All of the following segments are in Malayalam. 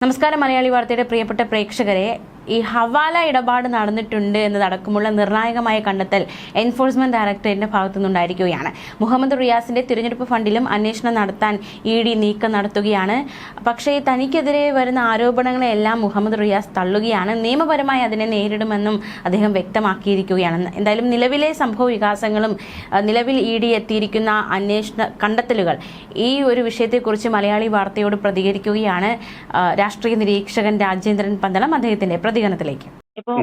നമസ്കാരം മലയാളി വാർത്തയുടെ പ്രിയപ്പെട്ട പ്രേക്ഷകരെ, ഈ ഹവാല ഇടപാട് നടന്നിട്ടുണ്ട് എന്നതടക്കമുള്ള നിർണായകമായ കണ്ടെത്തൽ എൻഫോഴ്സ്മെന്റ് ഡയറക്ടറേറ്റിന്റെ ഭാഗത്തുനിന്നുണ്ടായിരിക്കുകയാണ്. മുഹമ്മദ് റിയാസിന്റെ തിരഞ്ഞെടുപ്പ് ഫണ്ടിലും അന്വേഷണം നടത്താൻ ഇ.ഡി. നീക്കം നടത്തുകയാണ്. പക്ഷേ തനിക്കെതിരെ വരുന്ന ആരോപണങ്ങളെല്ലാം മുഹമ്മദ് റിയാസ് തള്ളുകയാണ്. നിയമപരമായി അതിനെ നേരിടുമെന്നും അദ്ദേഹം വ്യക്തമാക്കിയിരിക്കുകയാണ്. എന്തായാലും നിലവിലെ സംഭവ വികാസങ്ങളും നിലവിൽ ഇ.ഡി. എത്തിയിരിക്കുന്ന അന്വേഷണ കണ്ടെത്തലുകൾ ഈ ഒരു വിഷയത്തെക്കുറിച്ച് മലയാളി വാർത്തയോട് പ്രതികരിക്കുകയാണ് രാഷ്ട്രീയ നിരീക്ഷകൻ രാജേന്ദ്രൻ പന്തളം. അദ്ദേഹത്തിന്റെ പ്രതികരണത്തിലേക്ക്. ഇപ്പോൾ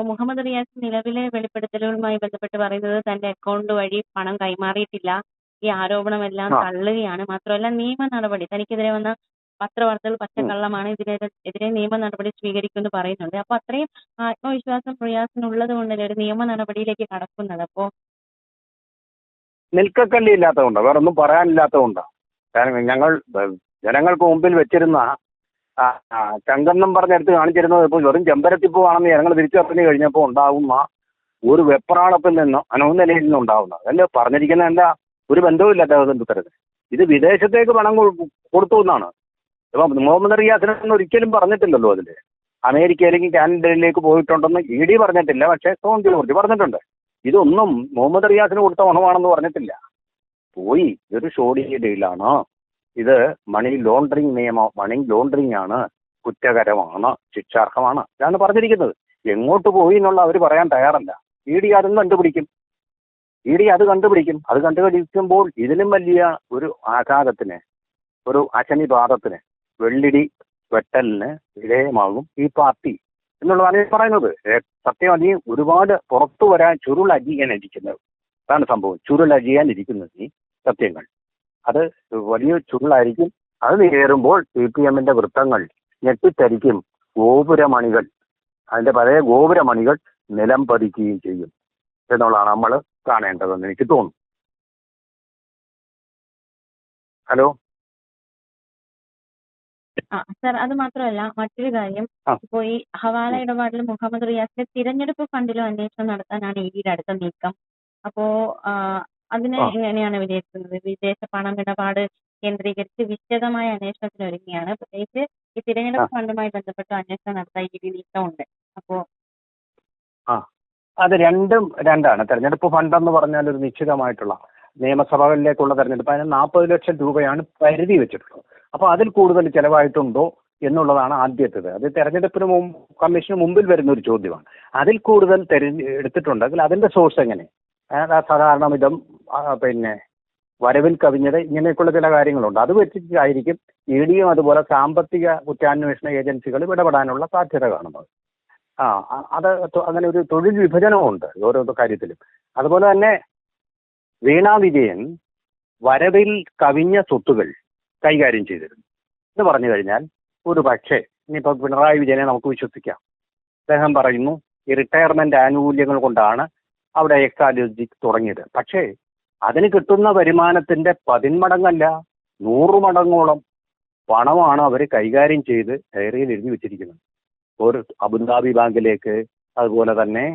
മുഹമ്മദ് റിയാസ് നിലവിലെ വെളിപ്പെടുത്തലുകളുമായി ബന്ധപ്പെട്ട് പറയുന്നത് തന്റെ അക്കൗണ്ട് വഴി പണം കൈമാറിയിട്ടില്ല, ഈ ആരോപണമെല്ലാം തള്ളുകയാണ്. മാത്രമല്ല നിയമ നടപടി, തനിക്കെതിരെ വന്ന പത്രവാർത്തകൾ പച്ചക്കള്ളമാണ്, ഇതിനെതിരെ നിയമ നടപടി സ്വീകരിക്കുമെന്ന് പറയുന്നുണ്ട്. അപ്പൊ അത്രയും ആത്മവിശ്വാസം റിയാസിനുള്ളത് കൊണ്ടല്ലേ ഒരു നിയമ നടപടിയിലേക്ക് കടക്കുന്നത്? അപ്പോ നിൽക്കക്കല്ലി ഇല്ലാത്തതുകൊണ്ട്, വേറൊന്നും പറയാനില്ലാത്തതുകൊണ്ട്, ഞങ്ങൾ ജനങ്ങൾക്ക് മുമ്പിൽ വെച്ചിരുന്ന ചങ്കെന്നും പറഞ്ഞെടുത്ത് കാണിച്ചിരുന്നത് ഇപ്പോൾ വെറും ചെമ്പരത്തിപ്പൂവാണെന്ന് ജനങ്ങൾ തിരിച്ചറിഞ്ഞു കഴിഞ്ഞപ്പോൾ ഉണ്ടാകുന്ന ഒരു വെപ്രാളത്തിൽ നിന്ന് അനൗനിലയിൽ നിന്ന് ഉണ്ടാകുന്നത് അല്ലേ പറഞ്ഞിരിക്കുന്നത്? എന്താ ഒരു ബന്ധവുമില്ല അദ്ദേഹത്തിൻ്റെ ഉത്തരത്തിന്. ഇത് വിദേശത്തേക്ക് പണം കൊടുത്തു എന്നാണ്. ഇപ്പം മുഹമ്മദ് റിയാസിനൊന്നും ഒരിക്കലും പറഞ്ഞിട്ടില്ലല്ലോ അതിൽ. അമേരിക്കയിലേക്ക് കാനഡയിലേക്ക് പോയിട്ടുണ്ടെന്ന് ഇ.ഡി. പറഞ്ഞിട്ടില്ല, പക്ഷേ ജോർജ് പറഞ്ഞിട്ടുണ്ട്. ഇതൊന്നും മുഹമ്മദ് റിയാസിന് കൊടുത്ത പണമാണെന്ന് പറഞ്ഞിട്ടില്ല. പോയി ഇതൊരു ഷോഡി ഡീലാണ്, ഇത് മണി ലോണ്ടറിങ് ആണ്, കുറ്റകരമാണ്, ശിക്ഷാർഹമാണ്, ഇതാണ് പറഞ്ഞിരിക്കുന്നത്. എങ്ങോട്ട് പോയി എന്നുള്ള അവർ പറയാൻ തയ്യാറല്ല. ഇ.ഡി. അതും കണ്ടുപിടിക്കും. അത് കണ്ടുപിടിക്കുമ്പോൾ ഇതിലും വലിയ ഒരു ആഘാതത്തിന്, ഒരു അശനിപാതത്തിന്, വെള്ളിടി വെട്ടലിന് വിധേയമാകും ഈ പാർട്ടി എന്നുള്ളതാണ് പറയുന്നത്. സത്യം അധികം ഒരുപാട് പുറത്തു വരാൻ ചുരുളഴിയാനിരിക്കുന്നത്. അതാണ് സംഭവം. ചുരുളഴിയാനിരിക്കുന്നത് ഈ സത്യങ്ങൾ അത് വലിയ ചുരുളായിരിക്കും. അത് കയറുമ്പോൾ CPM-ന്റെ വൃത്തങ്ങൾ ഞെട്ടിത്തരിക്കും. ഗോപുരമണികൾ, അതിന്റെ പഴയ ഗോപുരമണികൾ നിലം പതിക്കുകയും ചെയ്യും എന്നുള്ളതാണ് നമ്മൾ കാണേണ്ടതെന്ന് എനിക്ക് തോന്നുന്നു. ഹലോ സർ, അത് മാത്രമല്ല മറ്റൊരു കാര്യം, ഇപ്പോൾ ഈ ഹവാല ഇടപാടിൽ മുഹമ്മദ് റിയാസിന്റെ തിരഞ്ഞെടുപ്പ് ഫണ്ടിലും അന്വേഷണം നടത്താനാണ് ഇ.ഡിയുടെ അടുത്ത നീക്കം. അപ്പോ അതിനെ എങ്ങനെയാണ് വിലയിരുത്തുന്നത്? വിദേശ പണമിടപാട് കേന്ദ്രീകരിച്ച് വിശദമായ അന്വേഷണത്തിന് ഒരുങ്ങിയാണ്. പ്രത്യേകിച്ച് ഈ തിരഞ്ഞെടുപ്പ് ഫണ്ടുമായി ബന്ധപ്പെട്ട് അന്വേഷണം നടത്താൻ ഇ.ഡി. നീക്കമുണ്ട്. അപ്പോ അത് രണ്ടാണ്. തെരഞ്ഞെടുപ്പ് ഫണ്ട് എന്ന് പറഞ്ഞാൽ ഒരു നിശ്ചിതമായിട്ടുള്ള നിയമസഭകളിലേക്കുള്ള തെരഞ്ഞെടുപ്പ്, അതിന് 40 ലക്ഷം രൂപയാണ് പരിധി വെച്ചിട്ടുള്ളത്. അപ്പോൾ അതിൽ കൂടുതൽ ചെലവായിട്ടുണ്ടോ എന്നുള്ളതാണ് ആദ്യത്തേത്. അത് തെരഞ്ഞെടുപ്പിന് കമ്മീഷന് മുമ്പിൽ വരുന്ന ഒരു ചോദ്യമാണ്. അതിൽ കൂടുതൽ എടുത്തിട്ടുണ്ടെങ്കിൽ അതിന്റെ സോഴ്സ് എങ്ങനെ? സാധാരണ വിധം പിന്നെ വരവിൽ കവിഞ്ഞത്, ഇങ്ങനെയൊക്കെയുള്ള ചില കാര്യങ്ങളുണ്ട്. അത് വെച്ചിട്ടായിരിക്കും ഇ.ഡിയും അതുപോലെ സാമ്പത്തിക കുറ്റാന്വേഷണ ഏജൻസികളും ഇടപെടാനുള്ള സാധ്യത കാണുന്നത്. അത് അങ്ങനെ ഒരു തൊഴിൽ വിഭജനമുണ്ട് ഓരോ കാര്യത്തിലും. അതുപോലെ തന്നെ വീണ വിജയൻ വരവിൽ കവിഞ്ഞ സ്വത്തുകൾ കൈകാര്യം ചെയ്തിരുന്നു എന്ന് പറഞ്ഞു കഴിഞ്ഞാൽ, ഒരു പക്ഷേ ഇനിയിപ്പോൾ പിണറായി വിജയനെ നമുക്ക് വിശ്വസിക്കാം. അദ്ദേഹം പറയുന്നു ഈ റിട്ടയർമെന്റ് ആനുകൂല്യങ്ങൾ കൊണ്ടാണ് അവിടെ എക്സാലോജിക് തുടങ്ങിയത്. പക്ഷേ അതിന് കിട്ടുന്ന വരുമാനത്തിന്റെ 10 മടങ്ങല്ല, 100 മടങ്ങോളം പണമാണ് അവർ കൈകാര്യം ചെയ്ത് ഡയറിയിൽ എഴുതി വെച്ചിരിക്കുന്നത്. ഒരു അബുദാബി ബാങ്കിലേക്ക്, അതുപോലെ തന്നെ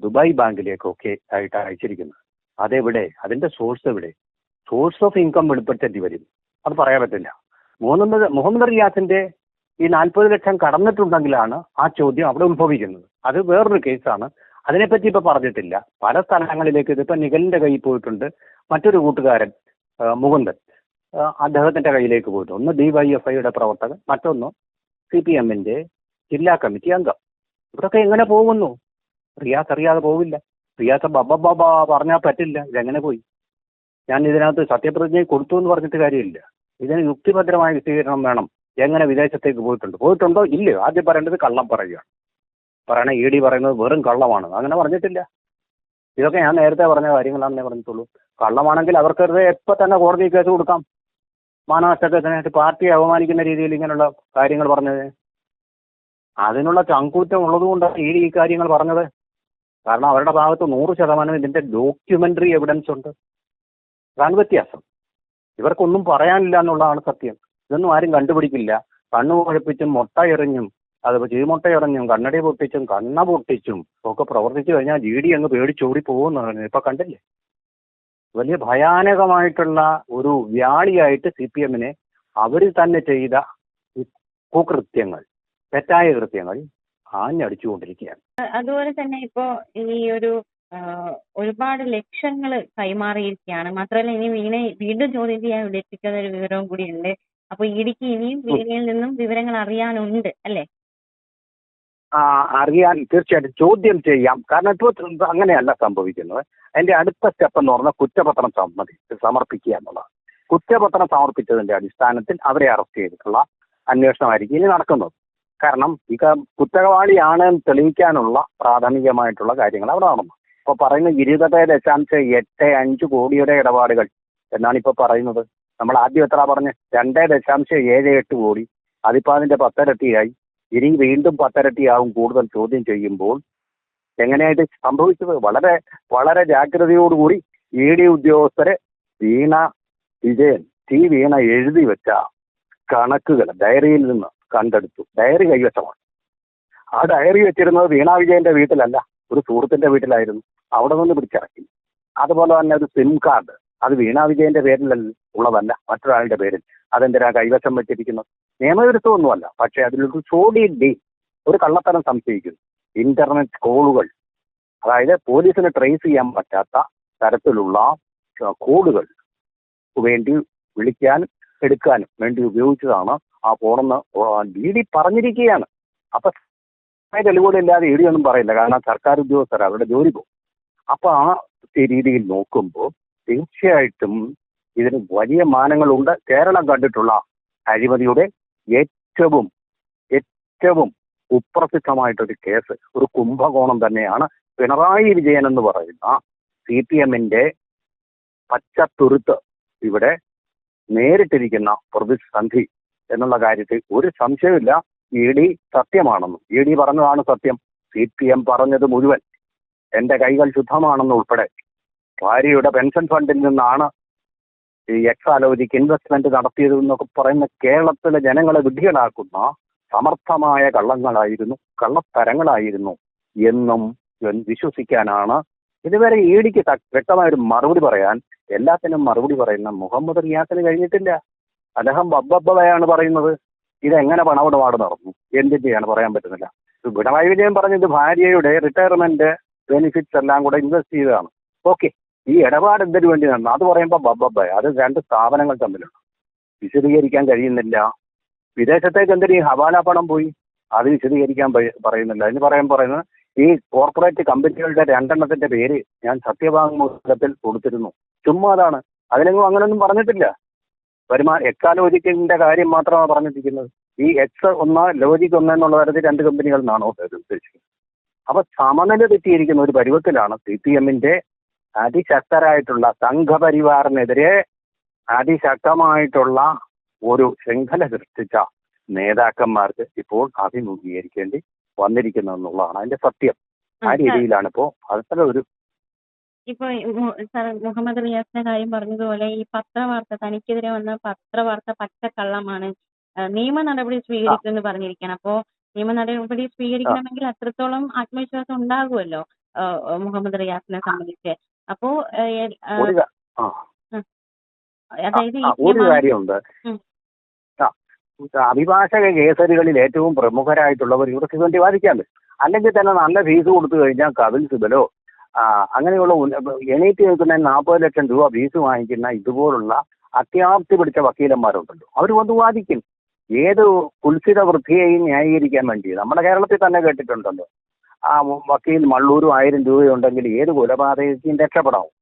ദുബായ് ബാങ്കിലേക്കൊക്കെ ആയിട്ട് അയച്ചിരിക്കുന്നത്. അതെവിടെ? അതിന്റെ സോഴ്സ് എവിടെ? സോഴ്സ് ഓഫ് ഇൻകം വെളിപ്പെടുത്തേണ്ടി വരും. അത് പറയാൻ പറ്റില്ല. മുഹമ്മദ് റിയാസിന്റെ ഈ 40 ലക്ഷം കടന്നിട്ടുണ്ടെങ്കിലാണ് ആ ചോദ്യം അവിടെ ഉത്ഭവിക്കുന്നത്. അത് വേറൊരു കേസാണ്. അതിനെപ്പറ്റി ഇപ്പൊ പറഞ്ഞിട്ടില്ല. പല സ്ഥലങ്ങളിലേക്ക് ഇതിപ്പോ നിഖലിന്റെ കയ്യിൽ പോയിട്ടുണ്ട്. മറ്റൊരു കൂട്ടുകാരൻ മുകുന്ദൻ, അദ്ദേഹത്തിന്റെ കയ്യിലേക്ക് പോയിട്ടുണ്ട്. ഒന്ന് DYFIയുടെ പ്രവർത്തകൻ, മറ്റൊന്ന് CPM-ന്റെ ജില്ലാ കമ്മിറ്റി അംഗം. ഇവരൊക്കെ എങ്ങനെ പോകുന്നു? റിയാസ് അറിയാതെ പോവില്ല. റിയാസ് ബബ്ബ പറഞ്ഞാൽ പറ്റില്ല. ഇതെങ്ങനെ പോയി? ഞാൻ ഇതിനകത്ത് സത്യപ്രതിജ്ഞ കൊടുത്തു എന്ന് പറഞ്ഞിട്ട് കാര്യമില്ല. ഇതിന് യുക്തിഭദ്രമായ വിശദീകരണം വേണം. എങ്ങനെ വിദേശത്തേക്ക് പോയിട്ടുണ്ടോ ഇല്ലയോ? ആദ്യം പറയേണ്ടത് കള്ളം പറയുകയാണ്. പറയണ ഇ.ഡി. പറയുന്നത് വെറും കള്ളമാണ്. അങ്ങനെ പറഞ്ഞിട്ടില്ല. ഇതൊക്കെ ഞാൻ നേരത്തെ പറഞ്ഞ കാര്യങ്ങളാണെന്നേ പറഞ്ഞിട്ടുള്ളൂ. കള്ളമാണെങ്കിൽ അവർക്കെതിരെ എപ്പോൾ തന്നെ കോടതി കേസ് കൊടുക്കാം. മാനനഷ്ടക്കേസിനായിട്ട് പാർട്ടിയെ അപമാനിക്കുന്ന രീതിയിൽ ഇങ്ങനെയുള്ള കാര്യങ്ങൾ പറഞ്ഞത്, അതിനുള്ള ചങ്കൂറ്റം ഉള്ളതുകൊണ്ടാണ് ഇ.ഡി. ഈ കാര്യങ്ങൾ പറഞ്ഞത്. കാരണം അവരുടെ ഭാഗത്ത് 100% ഇതിന്റെ ഡോക്യുമെന്ററി എവിഡൻസ് ഉണ്ട്. അതാണ് വ്യത്യാസം. ഇവർക്കൊന്നും പറയാനില്ല എന്നുള്ളതാണ് സത്യം. ഇതൊന്നും ആരും കണ്ടുപിടിക്കില്ല. കണ്ണു കുഴപ്പിച്ചും മുട്ട എറിഞ്ഞും, അതിപ്പോൾ ചീമുട്ട എറിഞ്ഞും കണ്ണടി പൊട്ടിച്ചും കണ്ണ പൊട്ടിച്ചും ഒക്കെ പ്രവർത്തിച്ചു കഴിഞ്ഞാൽ ഇ.ഡി. അങ്ങ് പേടിച്ചോടി പോകുന്നതാണ്. ഇപ്പൊ കണ്ടില്ലേ? വലിയ ഭയാനകമായിട്ടുള്ള ഒരു വ്യാളിയായിട്ട് CPM-നെ അവർ തന്നെ ചെയ്ത കുകൃത്യങ്ങൾ, തെറ്റായ കൃത്യങ്ങൾ ആഞ്ഞടിച്ചുകൊണ്ടിരിക്കുകയാണ്. അതുപോലെ തന്നെ ഇപ്പോ ഈ ഒരു ഒരുപാട് ലക്ഷങ്ങൾ കൈമാറിയിരിക്കുകയാണ്. മാത്രമല്ല ഇനി വീണയെ വീണ്ടും ചോദ്യം ചെയ്യാൻ വിളിപ്പിക്കുന്ന ഒരു വിവരവും കൂടിയുണ്ട്. അപ്പൊ ഇഡിക്ക് ഇനിയും വീണയിൽ നിന്നും വിവരങ്ങൾ അറിയാനുണ്ട് അല്ലേ? അറിയാൻ തീർച്ചയായിട്ടും ചോദ്യം ചെയ്യാം. കാരണം ഇപ്പോൾ അങ്ങനെയല്ല സംഭവിക്കുന്നത്. അതിന്റെ അടുത്ത സ്റ്റെപ്പ് എന്ന് പറഞ്ഞാൽ കുറ്റപത്രം സമർപ്പിക്കുക എന്നുള്ളതാണ്. കുറ്റപത്രം സമർപ്പിച്ചതിന്റെ അടിസ്ഥാനത്തിൽ അവരെ അറസ്റ്റ് ചെയ്തിട്ടുള്ള അന്വേഷണമായിരിക്കും ഇനി നടക്കുന്നത്. കാരണം ഈ കുറ്റവാളിയാണ് എന്ന് തെളിയിക്കാനുള്ള പ്രാഥമികമായിട്ടുള്ള കാര്യങ്ങൾ അവിടെ നടന്നു. ഇപ്പോൾ പറയുന്ന 20.85 കോടിയുടെ ഇടപാടുകൾ എന്നാണ് ഇപ്പോൾ പറയുന്നത്. നമ്മൾ ആദ്യം എത്ര പറഞ്ഞ് 2.78 കോടി, അതിപ്പോൾ അതിന്റെ 10 ഇരട്ടിയായി. ഇനി വീണ്ടും 10 ഇരട്ടിയാവും കൂടുതൽ ചോദ്യം ചെയ്യുമ്പോൾ. എങ്ങനെയായിട്ട് സംഭവിച്ചത്? വളരെ വളരെ ജാഗ്രതയോടുകൂടി ED ഉദ്യോഗസ്ഥരെ വീണ വിജയൻ വീണ എഴുതി വെച്ച കണക്കുകൾ ഡയറിയിൽ നിന്ന് കണ്ടെടുത്തു. ഡയറി കൈവശമാണ്. ആ ഡയറി വെച്ചിരുന്നത് വീണ വിജയന്റെ വീട്ടിലല്ല, ഒരു സുഹൃത്തിന്റെ വീട്ടിലായിരുന്നു. അവിടെ നിന്ന് പിടിച്ചിറക്കി. അതുപോലെ തന്നെ ഒരു സിം കാർഡ്, അത് വീണ വിജയന്റെ പേരിൽ ഉള്ളതല്ല, മറ്റൊരാളുടെ പേരിൽ. അതെന്തിനാ കൈവശം വെച്ചിരിക്കുന്നത്? നിയമവിരുദ്ധമൊന്നുമല്ല, പക്ഷേ അതിലൊരു ഒരു കള്ളത്തരം സംശയിക്കുന്നു. ഇന്റർനെറ്റ് കോളുകൾ, അതായത് പോലീസിന് ട്രേസ് ചെയ്യാൻ പറ്റാത്ത തരത്തിലുള്ള കോഡുകൾ വേണ്ടി വിളിക്കാനും എടുക്കാനും വേണ്ടി ഉപയോഗിച്ചതാണ് ആ ഫോണെന്ന് ED പറഞ്ഞിരിക്കുകയാണ്. അപ്പൊ തെളിവുകളില്ലാതെ ED ഒന്നും പറയില്ല, കാരണം സർക്കാർ ഉദ്യോഗസ്ഥർ അവരുടെ ജോലി പോകും. അപ്പൊ ആ രീതിയിൽ നോക്കുമ്പോൾ തീർച്ചയായിട്ടും ഇതിന് വലിയ മാനങ്ങളുണ്ട്. കേരളം കണ്ടിട്ടുള്ള അഴിമതിയുടെ ഏറ്റവും കുപ്രസിദ്ധമായിട്ടൊരു കേസ്, ഒരു കുംഭകോണം തന്നെയാണ് പിണറായി വിജയൻ എന്ന് പറയുന്ന CPMന്റെ പച്ചത്തുരുത്ത് ഇവിടെ നേരിട്ടിരിക്കുന്ന പ്രതിസന്ധി എന്നുള്ള കാര്യത്തിൽ ഒരു സംശയമില്ല. ED സത്യമാണെന്നും, ED പറഞ്ഞതാണ് സത്യം, CPM പറഞ്ഞത് മുഴുവൻ, എന്റെ കൈകൾ ശുദ്ധമാണെന്ന് ഉൾപ്പെടെ, ഭാര്യയുടെ പെൻഷൻ ഫണ്ടിൽ നിന്നാണ് ഈ എക്സാലോജിക്ക് ഇൻവെസ്റ്റ്മെന്റ് നടത്തിയതെന്നൊക്കെ പറയുന്ന കേരളത്തിലെ ജനങ്ങളെ വിഡ്ഢികളാക്കുന്ന സമർത്ഥമായ കള്ളത്തരങ്ങളായിരുന്നു എന്നും വിശ്വസിക്കാനാണ് ഇതുവരെ EDക്ക് വ്യക്തമായൊരു മറുപടി പറയാൻ, എല്ലാത്തിനും മറുപടി പറയുന്ന മുഹമ്മദ് റിയാസിന് കഴിഞ്ഞിട്ടില്ല. അദ്ദേഹം ബബ്ബയാണ് പറയുന്നത്. ഇതെങ്ങനെ പണമിടപാട് നടന്നു, എന്തിന്റെയാണ് പറയാൻ പറ്റുന്നില്ല. പിണറായി വിജയൻ പറഞ്ഞത് ഭാര്യയുടെ റിട്ടയർമെന്റ് ബെനിഫിറ്റ്സ് എല്ലാം കൂടെ ഇൻവെസ്റ്റ് ചെയ്തതാണ്. ഓക്കെ, ഈ ഇടപാട് എന്തിനു വേണ്ടി നടന്നു അത് പറയുമ്പോൾ ബബ്ബയ. അത് രണ്ട് സ്ഥാപനങ്ങൾ തമ്മിലാണ്, വിശദീകരിക്കാൻ കഴിയുന്നില്ല. വിദേശത്തേക്ക് എന്തിനു ഈ ഹവാല പണം പോയി, അത് വിശദീകരിക്കാൻ പറയുന്നില്ല. അതിന് പറയുന്നത് ഈ കോർപ്പറേറ്റ് കമ്പനികളുടെ 2 പേര് ഞാൻ സത്യവാങ്മൂലത്തിൽ കൊടുത്തിരുന്നു. ചുമ്മാ അതാണ്, അതിലെങ്ങും അങ്ങനെയൊന്നും പറഞ്ഞിട്ടില്ല. എക്സാലോജിക്കിന്റെ കാര്യം മാത്രമാണ് പറഞ്ഞിരിക്കുന്നത്. ഈ X1 ലോജിക് 1 എന്നുള്ള തരത്തിൽ 2 കമ്പനികൾ എന്നാണോ ഉദ്ദേശിക്കുന്നത്? അപ്പൊ സമനില തെറ്റിയിരിക്കുന്ന ഒരു പരുവത്തിലാണ് CPMന്റെ അതിശക്തരായിട്ടുള്ള സംഘപരിവാറിനെതിരെ അതിശക്തമായിട്ടുള്ള ഒരു ശൃംഖല സൃഷ്ടിച്ച നേതാക്കന്മാർക്ക് ഇപ്പോൾ അഭിമുഖീകരിക്കേണ്ടി വന്നിരിക്കുന്നു എന്നുള്ളതാണ് അതിന്റെ സത്യം. ആ രീതിയിലാണ് ഇപ്പോ അത്ര ഒരു ഇപ്പൊ സാർ മുഹമ്മദ് റിയാസിന്റെ കാര്യം പറഞ്ഞതുപോലെ ഈ പത്രവാർത്ത, തനിക്കെതിരെ വന്ന പത്രവാർത്ത പച്ചക്കള്ളമാണ്, നിയമ നടപടി സ്വീകരിക്കുമെന്ന് പറഞ്ഞിരിക്കുകയാണ്. അപ്പോ നിയമ നടപടി സ്വീകരിക്കണമെങ്കിൽ അത്രത്തോളം ആത്മവിശ്വാസം ഉണ്ടാകുമല്ലോ മുഹമ്മദ് റിയാസിനെ സംബന്ധിച്ച്. അപ്പോ അതായത് ഒരു കാര്യമുണ്ട്, അഭിഭാഷക കേസരികളിൽ ഏറ്റവും പ്രമുഖരായിട്ടുള്ളവർ ഇവർക്ക് വേണ്ടി വാദിക്കാൻ പറ്റും. അല്ലെങ്കിൽ തന്നെ നല്ല ഫീസ് കൊടുത്തു കഴിഞ്ഞാൽ കപിൽ സിബലോ അങ്ങനെയുള്ള എണീറ്റ് നിൽക്കുന്ന 40 ലക്ഷം രൂപ ഫീസ് വാങ്ങിക്കുന്ന ഇതുപോലുള്ള അത്യാപ്തി പിടിച്ച വക്കീലന്മാരുണ്ടല്ലോ, അവർ വന്ന് വാദിക്കും. ഏത് കുൽസിത വൃത്തിയെയും ന്യായീകരിക്കാൻ വേണ്ടി നമ്മുടെ കേരളത്തിൽ തന്നെ കേട്ടിട്ടുണ്ടല്ലോ, ആ വക്കീൽ മള്ളൂരും 1000 രൂപയുണ്ടെങ്കിൽ ഏത് കൊലപാതകയും രക്ഷപ്പെടാവും.